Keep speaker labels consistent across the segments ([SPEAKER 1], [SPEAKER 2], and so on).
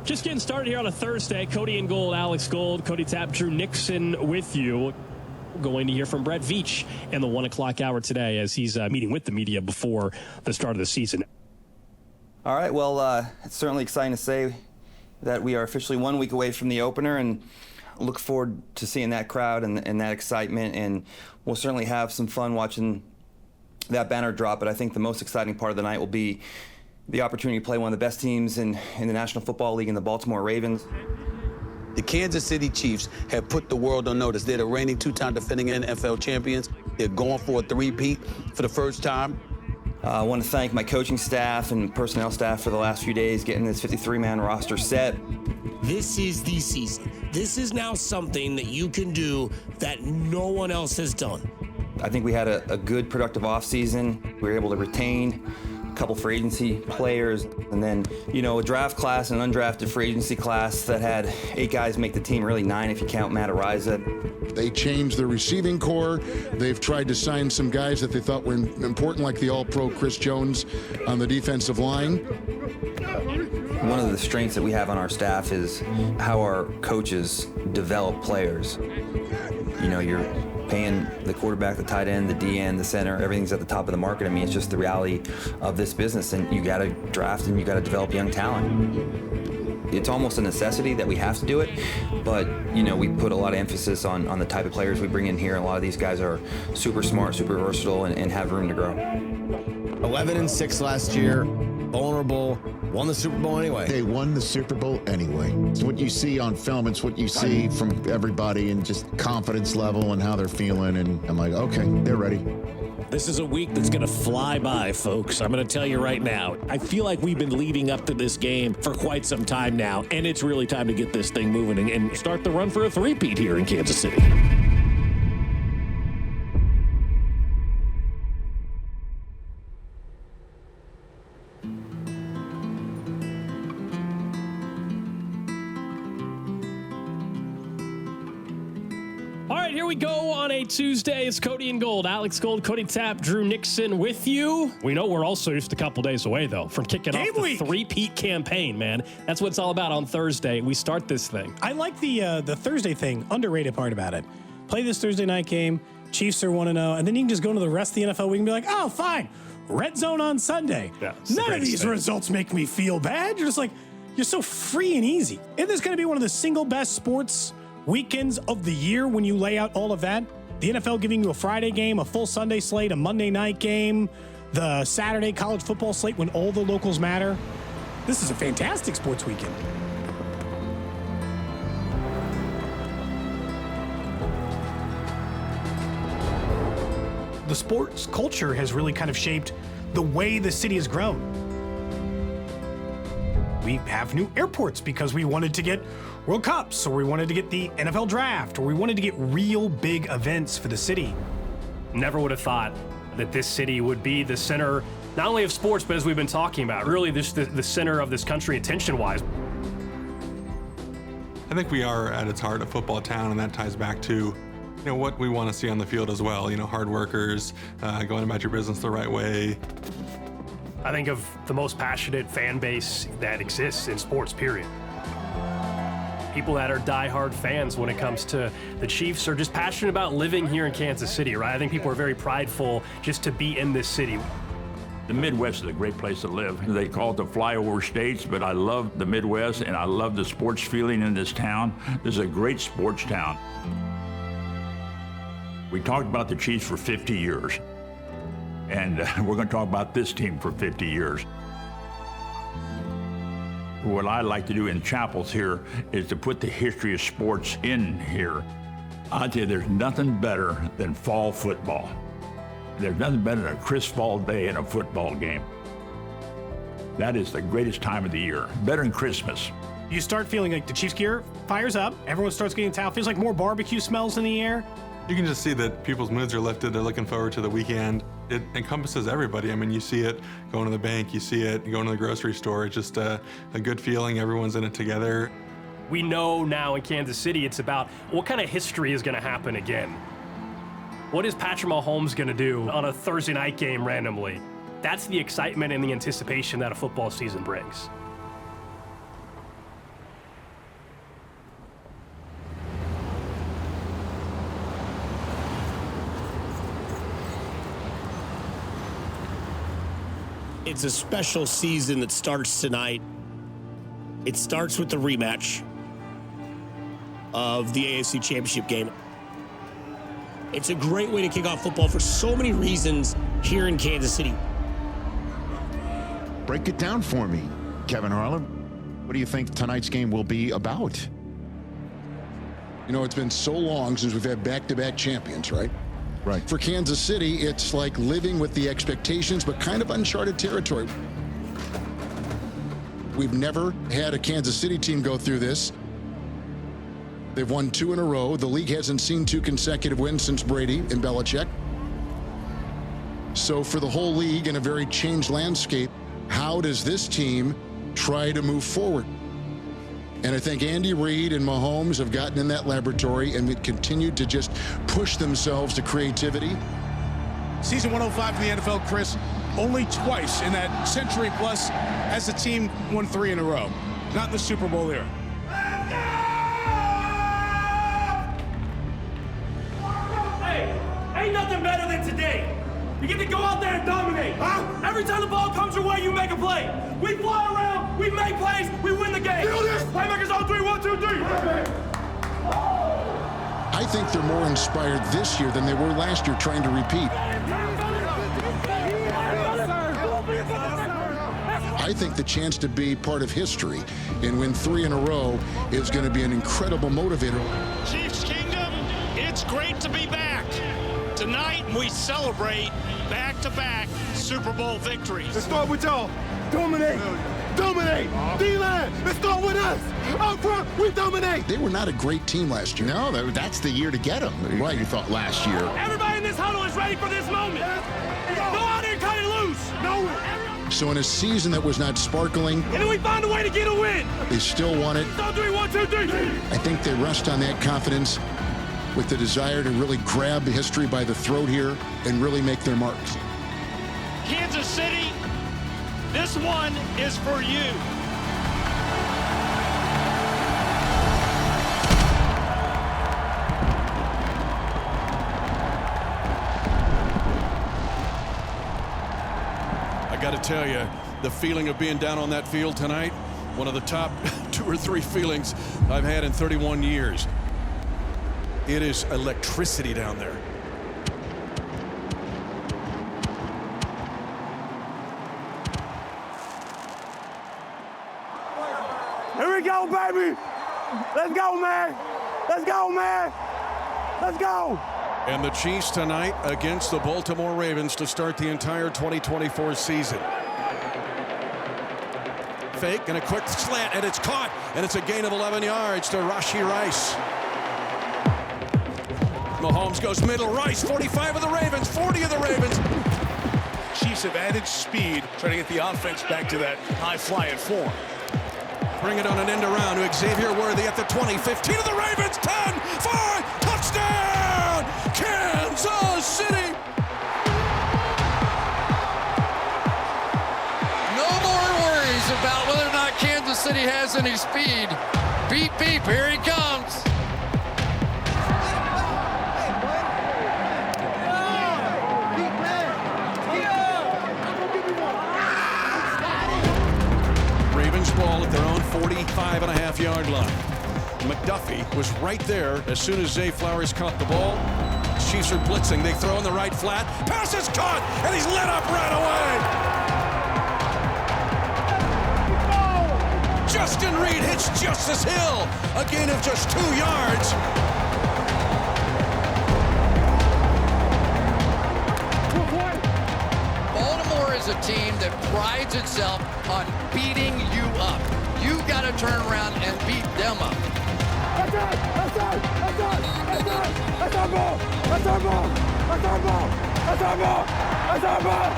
[SPEAKER 1] Just getting started here on a Thursday. Cody and Gold, Alex Gold, Cody Tapp, Drew Nixon with you. Going to hear from Brett Veach in the 1 o'clock hour today as he's meeting with the media before the start of the season.
[SPEAKER 2] All right, well, it's certainly exciting to say that we are officially 1 week away from the opener, and look forward to seeing that crowd and that excitement, and we'll certainly have some fun watching that banner drop. But I think the most exciting part of the night will be the opportunity to play one of the best teams in the National Football League in the Baltimore Ravens.
[SPEAKER 3] The Kansas City Chiefs have put the world on notice. They're the reigning two-time defending NFL champions. They're going for a three-peat for the first time.
[SPEAKER 2] I want to thank my coaching staff and personnel staff for the last few days getting this 53-man roster set.
[SPEAKER 4] This is the season. This is now something that you can do that no one else has done.
[SPEAKER 2] I think we had a good, productive offseason. We were able to retain a couple free agency players, and then, you know, a draft class and an undrafted free agency class that had 8 guys make the team, really 9 if you count Matt Ariza.
[SPEAKER 5] They changed the receiving core. They've tried to sign some guys that they thought were important, like the All-Pro Chris Jones on the defensive line.
[SPEAKER 2] One of the strengths that we have on our staff is how our coaches develop players. You know, you're paying the quarterback, the tight end, the DN, the center, everything's at the top of the market. I mean, it's just the reality of this business, and you got to draft and you got to develop young talent. It's almost a necessity that we have to do it, but, you know, we put a lot of emphasis on the type of players we bring in here. A lot of these guys are super smart, super versatile, and have room to grow.
[SPEAKER 4] 11-6 last year, vulnerable, won the Super Bowl anyway.
[SPEAKER 6] They won the Super Bowl anyway. It's what you see on film. It's what you see from everybody, and just confidence level and how they're feeling. And I'm like, okay, they're ready.
[SPEAKER 4] This is a week that's going to fly by, folks. I'm going to tell you right now. I feel like we've been leading up to this game for quite some time now, and it's really time to get this thing moving and start the run for a three-peat here in Kansas City.
[SPEAKER 1] All right, here we go on a Tuesday. It's Cody and Gold. Alex Gold, Cody Tapp, Drew Nixon with you. We know we're also just a couple days away, though, from kicking off the three-peat campaign, man. That's what it's all about on Thursday. We start this thing.
[SPEAKER 7] I like the Thursday thing, underrated part about it. Play this Thursday night game, Chiefs are 1-0, and then you can just go into the rest of the NFL week and be like, oh, fine, red zone on Sunday.
[SPEAKER 1] Yeah,
[SPEAKER 7] none of these results make me feel bad. You're just like, you're so free and easy. Isn't this going to be one of the single best sports weekends of the year when you lay out all of that? The NFL giving you a Friday game, a full Sunday slate, a Monday night game, the Saturday college football slate when all the locals matter. This is a fantastic sports weekend. The sports culture has really kind of shaped the way the city has grown. We have new airports because we wanted to get World Cups, or we wanted to get the NFL draft, or we wanted to get real big events for the city.
[SPEAKER 1] Never would have thought that this city would be the center, not only of sports, but as we've been talking about, really the center of this country attention-wise.
[SPEAKER 8] I think we are at its heart a football town, and that ties back to, you know, what we want to see on the field as well. You know, hard workers, going about your business the right way.
[SPEAKER 1] I think of the most passionate fan base that exists in sports, period. People that are diehard fans when it comes to the Chiefs are just passionate about living here in Kansas City, right? I think people are very prideful just to be in this city.
[SPEAKER 9] The Midwest is a great place to live. They call it the flyover states, but I love the Midwest and I love the sports feeling in this town. This is a great sports town. We talked about the Chiefs for 50 years, and we're going to talk about this team for 50 years. What I like to do in chapels here is to put the history of sports in here. I'll tell you, there's nothing better than fall football. There's nothing better than a crisp fall day in a football game. That is the greatest time of the year, better than Christmas.
[SPEAKER 7] You start feeling like the Chiefs gear fires up, everyone starts getting towel, feels like more barbecue smells in the air.
[SPEAKER 8] You can just see that people's moods are lifted. They're looking forward to the weekend. It encompasses everybody. I mean, you see it going to the bank, you see it going to the grocery store. It's just a good feeling. Everyone's in it together.
[SPEAKER 1] We know now in Kansas City, it's about what kind of history is going to happen again. What is Patrick Mahomes going to do on a Thursday night game randomly? That's the excitement and the anticipation that a football season brings.
[SPEAKER 7] It's a special season that starts tonight. It starts with the rematch of the AFC Championship game. It's a great way to kick off football for so many reasons here in Kansas City.
[SPEAKER 6] Break it down for me, Kevin Harlan. What do you think tonight's game will be about?
[SPEAKER 5] You know, it's been so long since we've had back-to-back champions, right?
[SPEAKER 6] Right.
[SPEAKER 5] For Kansas City, it's like living with the expectations, but kind of uncharted territory. We've never had a Kansas City team go through this. They've won 2 in a row. The league hasn't seen 2 consecutive wins since Brady and Belichick. So for the whole league in a very changed landscape, how does this team try to move forward? And I think Andy Reid and Mahomes have gotten in that laboratory and continued to just push themselves to creativity.
[SPEAKER 10] Season 105 in the NFL, Chris, only twice in that century plus has the team won 3 in a row. Not in the Super Bowl era.
[SPEAKER 11] Ain't nothing better than today. You get to go out there and dominate. Huh? Every time the ball comes your way, you make a play. We fly around, we make plays, we win the game. Playmakers on 3, 1, 2, 3.
[SPEAKER 5] I think they're more inspired this year than they were last year trying to repeat. I think the chance to be part of history and win 3 in a row is going to be an incredible motivator.
[SPEAKER 12] Chiefs Kingdom, it's great to be back. Tonight, we celebrate back-to-back Super Bowl victories.
[SPEAKER 11] Let's start with y'all. Dominate. Dominate. D-line. Let's start with us. Up front, we dominate.
[SPEAKER 5] They were not a great team last year.
[SPEAKER 6] No, that's the year to get them. Right, you thought last year.
[SPEAKER 11] Everybody in this huddle is ready for this moment. Go out there and cut it loose. No.
[SPEAKER 5] So in a season that was not sparkling,
[SPEAKER 11] And then we find a way to get a win.
[SPEAKER 5] they still won it.
[SPEAKER 11] So 3, 1, 2, 3.
[SPEAKER 5] I think they rest on that confidence with the desire to really grab history by the throat here and really make their marks.
[SPEAKER 12] Kansas City, this one is for you.
[SPEAKER 10] I got to tell you, the feeling of being down on that field tonight, one of the top 2 or 3 feelings I've had in 31 years. It is electricity down there.
[SPEAKER 11] Here we go, baby. Let's go, man. Let's go, man. Let's go.
[SPEAKER 10] And the Chiefs tonight against the Baltimore Ravens to start the entire 2024 season. Fake and a quick slant, and it's caught, and it's a gain of 11 yards to Rashee Rice. Mahomes goes middle, Rice, 45 of the Ravens, 40 of the Ravens. Chiefs have added speed, trying to get the offense back to that high-flying form. Bring it on an end around to Xavier Worthy at the 20, 15 of the Ravens, 10, 5, touchdown, Kansas City.
[SPEAKER 13] No more worries about whether or not Kansas City has any speed. Beep, beep, here he comes.
[SPEAKER 10] Ravens ball at their own 45.5-yard line. McDuffie was right there as soon as Zay Flowers caught the ball. Chiefs are blitzing. They throw in the right flat. Pass is caught, and he's let up right away. Justin Reed hits Justice Hill. A gain of just 2 yards.
[SPEAKER 13] Baltimore is a team that prides itself on beating you up. You got to turn around and beat them up.
[SPEAKER 11] That's it. That's it. That's it. That's it. That's our ball. That's our ball. That's our ball. That's our ball. That's our ball.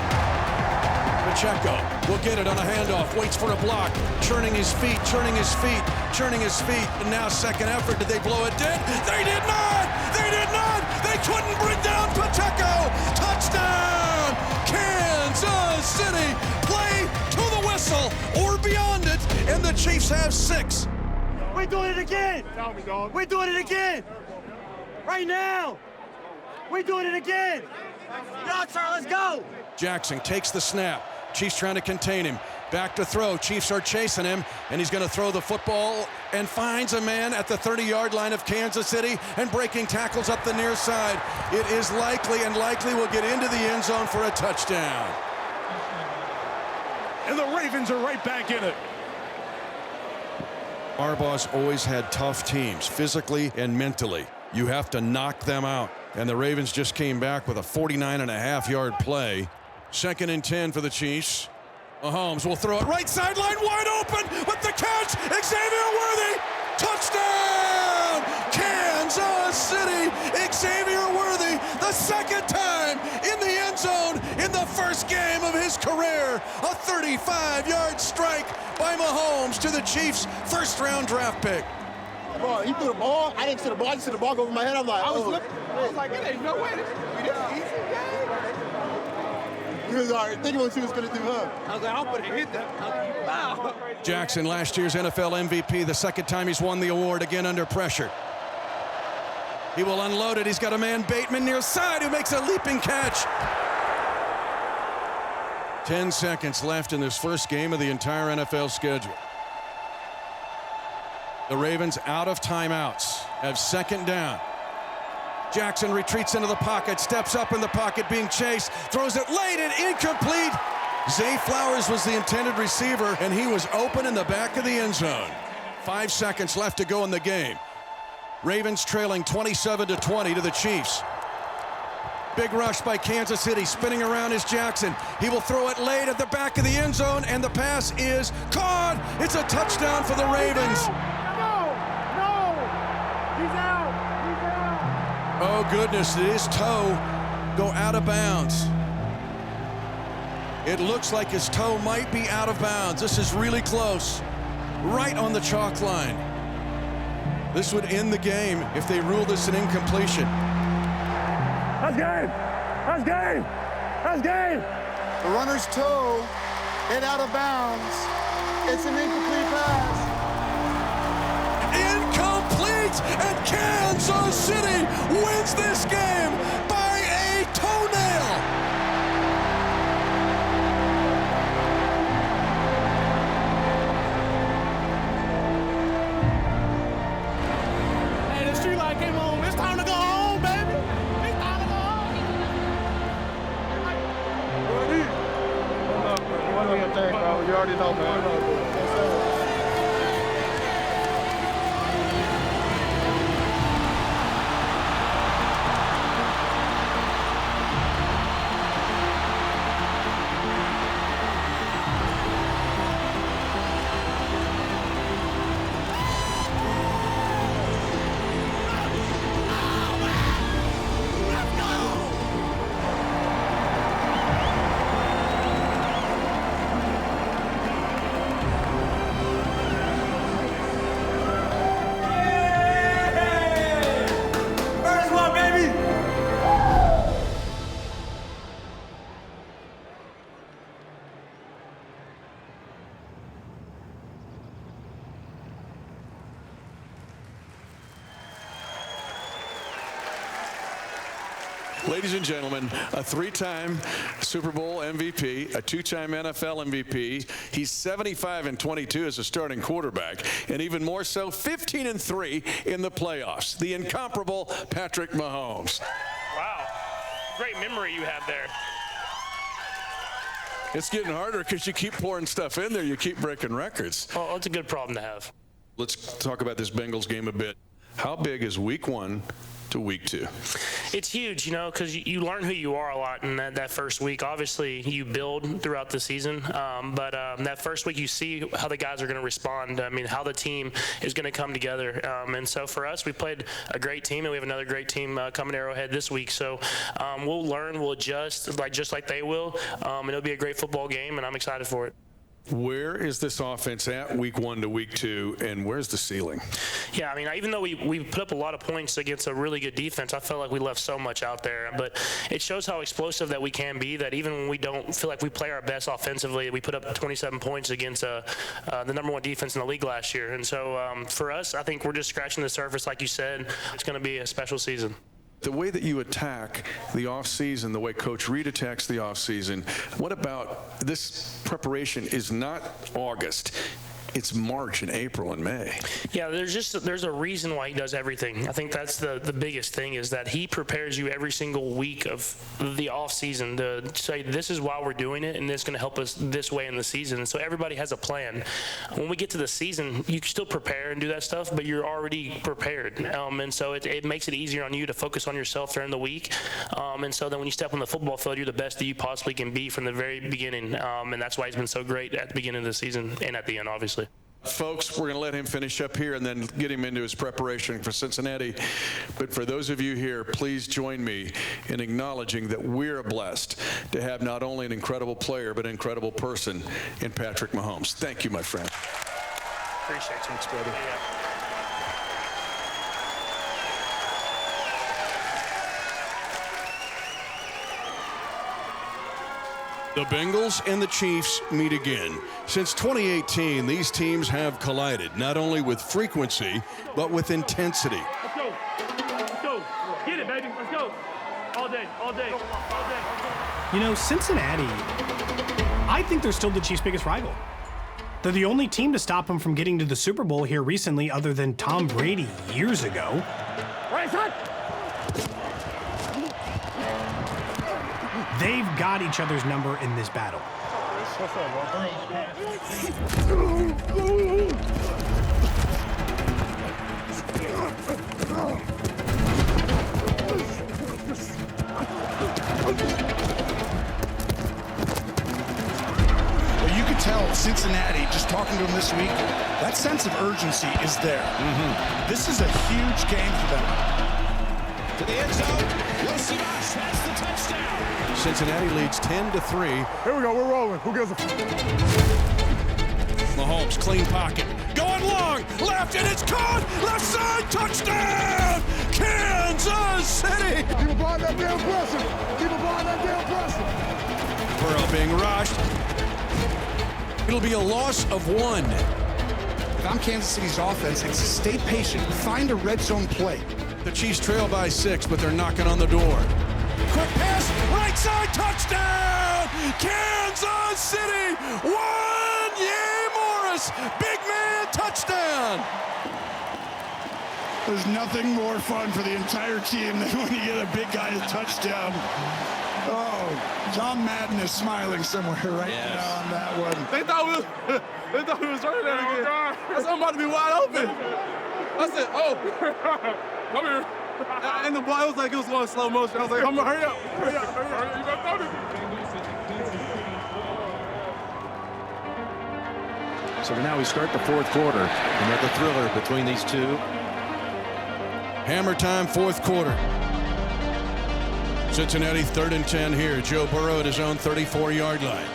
[SPEAKER 10] Pacheco will get it on a handoff, waits for a block, churning his feet, churning his feet, churning his feet, and now second effort. Did they blow it dead? They did not! They did not! They couldn't bring down Pacheco! Touchdown! Kansas City! Play to the whistle or beyond it, and the Chiefs have 6.
[SPEAKER 11] We're doing it again. We're doing it again. Right now. We're doing it again. Go, sir, let's go.
[SPEAKER 10] Jackson takes the snap, Chiefs trying to contain him. Back to throw. Chiefs are chasing him, and he's going to throw the football and finds a man at the 30-yard line of Kansas City and breaking tackles up the near side. It is likely will get into the end zone for a touchdown.
[SPEAKER 12] And the Ravens are right back in it.
[SPEAKER 10] Harbaugh's always had tough teams, physically and mentally. You have to knock them out. And the Ravens just came back with a 49.5-yard play. 2nd and 10 for the Chiefs. Mahomes will throw it right sideline, wide open with the catch. Xavier Worthy, touchdown! Kansas City, Xavier Worthy, the 2nd time in the end zone in the first game of his career. A 35-yard strike by Mahomes to the Chiefs' first-round draft pick.
[SPEAKER 14] Bro, he threw the ball. I didn't see the ball. I just see the ball go over my head. I'm like,
[SPEAKER 15] I was like, it ain't no way. This easy game.
[SPEAKER 14] He was already thinking what he was going to do, huh?
[SPEAKER 15] I was like, I'm going to hit that. Wow.
[SPEAKER 10] Jackson, last year's NFL MVP, the 2nd time he's won the award, again under pressure. He will unload it. He's got a man, Bateman, near side, who makes a leaping catch. 10 seconds left in this first game of the entire NFL schedule. The Ravens out of timeouts, have 2nd down. Jackson retreats into the pocket, steps up in the pocket, being chased, throws it late and incomplete. Zay Flowers was the intended receiver, and he was open in the back of the end zone. 5 seconds left to go in the game. Ravens trailing 27-20 to the Chiefs. Big rush by Kansas City. Spinning around is Jackson. He will throw it late at the back of the end zone, and the pass is caught. It's a touchdown for the Ravens.
[SPEAKER 15] He's out.
[SPEAKER 10] Oh, goodness, did his toe go out of bounds? It looks like his toe might be out of bounds. This is really close. Right on the chalk line. This would end the game if they rule this an incompletion.
[SPEAKER 15] That's game. That's game. That's game.
[SPEAKER 14] The runner's toe hit out of bounds. It's an incomplete pass.
[SPEAKER 10] Incomplete, and Kansas City wins this game by a toenail.
[SPEAKER 15] Hey, the street light came on. It's time to go home, baby. It's time to go home.
[SPEAKER 14] What do you think, bro? You already know, man.
[SPEAKER 10] Ladies and gentlemen, a 3-time Super Bowl MVP, a 2-time NFL MVP. He's 75-22 as a starting quarterback, and even more so, 15-3 in the playoffs. The incomparable Patrick Mahomes.
[SPEAKER 16] Wow, great memory you have there.
[SPEAKER 10] It's getting harder because you keep pouring stuff in there. You keep breaking records.
[SPEAKER 16] Well, it's a good problem to have.
[SPEAKER 10] Let's talk about this Bengals game a bit. How big is week 1 to week 2?
[SPEAKER 16] It's huge, you know, because you learn who you are a lot in that first week. Obviously, you build throughout the season, but that first week you see how the guys are going to respond. I mean, how the team is going to come together. And so for us, we played a great team, and we have another great team coming to Arrowhead this week. So we'll learn, we'll adjust, just like they will, and it'll be a great football game, and I'm excited for it.
[SPEAKER 10] Where is this offense at week 1 to week 2, and where's the ceiling?
[SPEAKER 16] Yeah, I mean, even though we put up a lot of points against a really good defense, I felt like we left so much out there. But it shows how explosive that we can be, that even when we don't feel like we play our best offensively, we put up 27 points against the number 1 defense in the league last year. And so for us, I think we're just scratching the surface, like you said. It's going to be a special season.
[SPEAKER 10] The way that you attack the offseason, the way Coach Reed attacks the offseason, what about this preparation is not August? It's March and April and May.
[SPEAKER 16] Yeah, there's a reason why he does everything. I think that's the biggest thing, is that he prepares you every single week of the off season to say this is why we're doing it, and this is going to help us this way in the season. And so everybody has a plan. When we get to the season, you can still prepare and do that stuff, but you're already prepared. And so it makes it easier on you to focus on yourself during the week. And so then when you step on the football field, you're the best that you possibly can be from the very beginning. And that's why he's been so great at the beginning of the season and at the end, obviously.
[SPEAKER 10] Folks, we're going to let him finish up here and then get him into his preparation for Cincinnati. But for those of you here, please join me in acknowledging that we're blessed to have not only an incredible player, but an incredible person in Patrick Mahomes. Thank you, my friend.
[SPEAKER 16] Appreciate you.
[SPEAKER 10] Thanks, brother.
[SPEAKER 16] Yeah.
[SPEAKER 10] The Bengals and the Chiefs meet again. Since 2018, these teams have collided, not only with frequency, but with intensity.
[SPEAKER 11] Let's go. Let's go. Get it, baby. Let's go. All day, all day, all day.
[SPEAKER 7] You know, Cincinnati, I think they're still the Chiefs' biggest rival. They're the only team to stop them from getting to the Super Bowl here recently, other than Tom Brady years ago.
[SPEAKER 11] Right side.
[SPEAKER 7] They've got each other's number in this battle.
[SPEAKER 17] Well, you could tell Cincinnati, just talking to them this week, that sense of urgency is there. This is a huge game for them.
[SPEAKER 12] To the end zone, Yosimas has the touchdown.
[SPEAKER 10] Cincinnati leads 10-3.
[SPEAKER 14] Here we go, we're rolling. Who gives a
[SPEAKER 10] Mahomes, clean pocket. Going long, left, and it's caught! Left side, touchdown! Kansas City!
[SPEAKER 14] Keep a behind that damn pressure. Keep a behind that damn pressure.
[SPEAKER 10] Burrow being rushed. It'll be a loss of 1.
[SPEAKER 17] If I'm Kansas City's offense, it's stay patient, find a red zone play.
[SPEAKER 10] The Chiefs trail by 6, but they're knocking on the door. Quick pass, right side, touchdown! Kansas City! Morris, big man, touchdown!
[SPEAKER 17] There's nothing more fun for the entire team than when you get a big guy a touchdown. Oh, John Madden is smiling somewhere right now on that one.
[SPEAKER 15] They thought we was running that again. I said, I'm about to be wide open. I said, oh, come here. And the ball was like, it was going slow motion. I was like, I'm gonna hurry up. Hurry up. You better throw it.
[SPEAKER 18] So now we start the fourth quarter. Another thriller between these two.
[SPEAKER 10] Hammer time, fourth quarter. Cincinnati 3rd and 10 here. Joe Burrow at his own 34-yard line.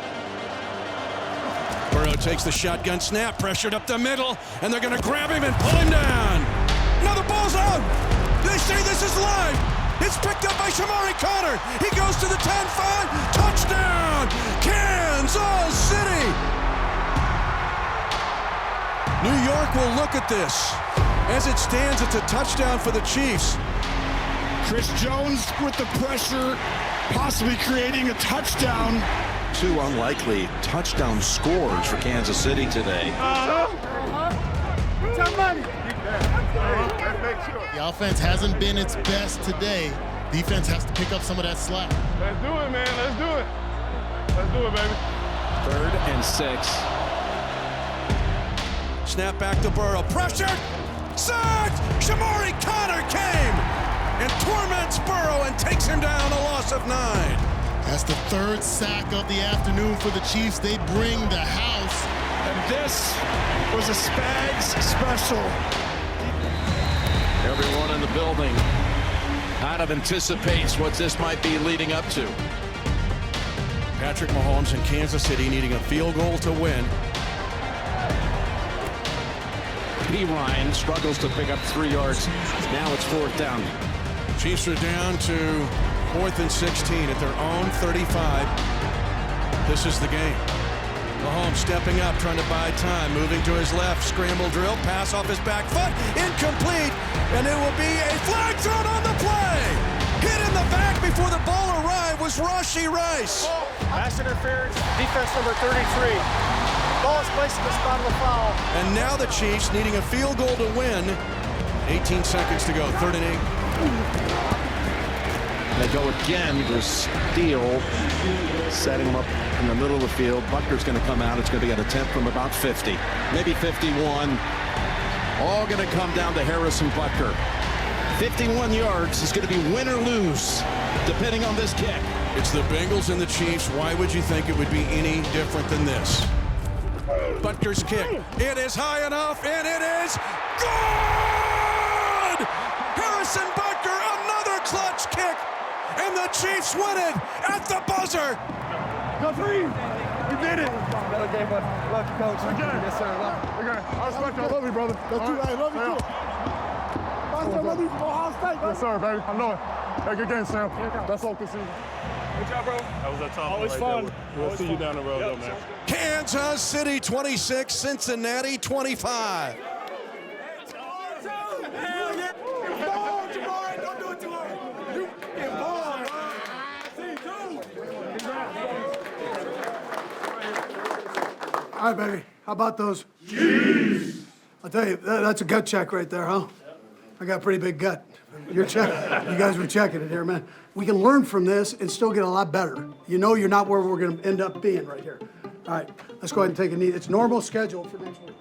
[SPEAKER 10] Burrow takes the shotgun snap, pressured up the middle, and they're going to grab him and pull him down. Now the ball's out. They say this is live. It's picked up by Shamari Connor. He goes to the 10-5. Touchdown, Kansas City. New York will look at this. As it stands, it's a touchdown for the Chiefs.
[SPEAKER 17] Chris Jones with the pressure, possibly creating a touchdown.
[SPEAKER 18] Two unlikely touchdown scores for Kansas City today.
[SPEAKER 19] The offense hasn't been its best today. Defense has to pick up some of that slack.
[SPEAKER 15] Let's do it, man. Let's do it. Let's do it, baby.
[SPEAKER 18] 3rd and 6.
[SPEAKER 10] Snap back to Burrow. Pressured. Sacked. Shamari Connor came and torments Burrow and takes him down, a loss of 9.
[SPEAKER 19] That's the 3rd sack of the afternoon for the Chiefs. They bring the house.
[SPEAKER 17] And this was a Spags special.
[SPEAKER 18] Everyone in the building kind of anticipates what this might be leading up to.
[SPEAKER 10] Patrick Mahomes in Kansas City needing a field goal to win.
[SPEAKER 18] P. Ryan struggles to pick up 3 yards. Now it's 4th down.
[SPEAKER 10] Chiefs are down to 4th and 16 at their own 35. This is the game. Mahomes stepping up, trying to buy time, moving to his left, scramble drill, pass off his back foot, incomplete, and it will be a flag thrown on the play. Hit in the back before the ball arrived was Rashee Rice.
[SPEAKER 20] Pass interference, defense number 33. Ball is placed in the spot of the foul.
[SPEAKER 10] And now the Chiefs needing a field goal to win. 18 seconds to go, 3rd and 8.
[SPEAKER 18] They go again to Steele, setting him up in the middle of the field. Butker's going to come out. It's going to be an attempt from about 50, maybe 51. All going to come down to Harrison Butker. 51 yards is going to be win or lose, depending on this kick.
[SPEAKER 10] It's the Bengals and the Chiefs. Why would you think it would be any different than this? Butker's kick. It is high enough, and it is good! Harrison Butker, another clutch kick, and the Chiefs win it at the buzzer.
[SPEAKER 14] Go 3. We did it. Okay, bud. Love you, coach. Okay. Yes, sir. Okay. I respect you. I love you, brother. That's you. I love you, too. I love you from Ohio State, baby. Yes, sir, baby. I know it. Hey, good game, Sam. That's all conceded. Good job, bro. That was a tough one. Always fun. We'll see you down the road, though, man.
[SPEAKER 10] Kansas City 26, Cincinnati 25.
[SPEAKER 21] All right, baby. How about those? Jeez. I'll tell you, that's a gut check right there, huh? I got a pretty big gut. You're checking. You guys were checking it here, man. We can learn from this and still get a lot better. You know you're not where we're going to end up being right here. All right, let's go ahead and take a knee. It's normal schedule for next week.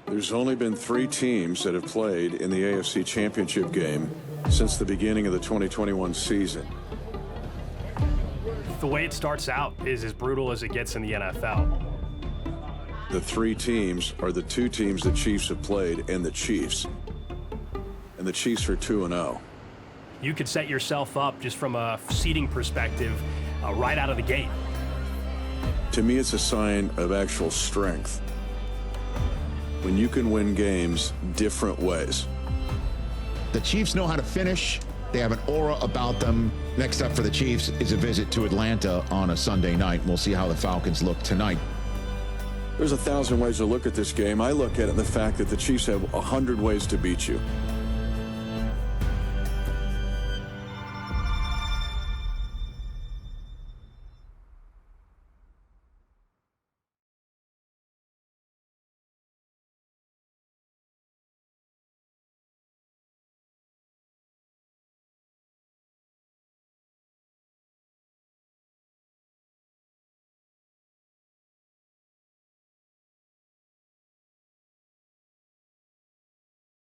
[SPEAKER 22] There's only been 3 teams that have played in the AFC Championship game since the beginning of the 2021 season.
[SPEAKER 1] The way it starts out is as brutal as it gets in the NFL.
[SPEAKER 22] The 3 teams are the 2 teams the Chiefs have played and the Chiefs. And the Chiefs are 2-0.
[SPEAKER 1] You could set yourself up just from a seeding perspective right out of the gate.
[SPEAKER 22] To me, it's a sign of actual strength when you can win games different ways.
[SPEAKER 6] The Chiefs know how to finish. They have an aura about them. Next up for the Chiefs is a visit to Atlanta on a Sunday night. We'll see how the Falcons look tonight.
[SPEAKER 22] There's 1,000 ways to look at this game. I look at it in the fact that the Chiefs have 100 ways to beat you.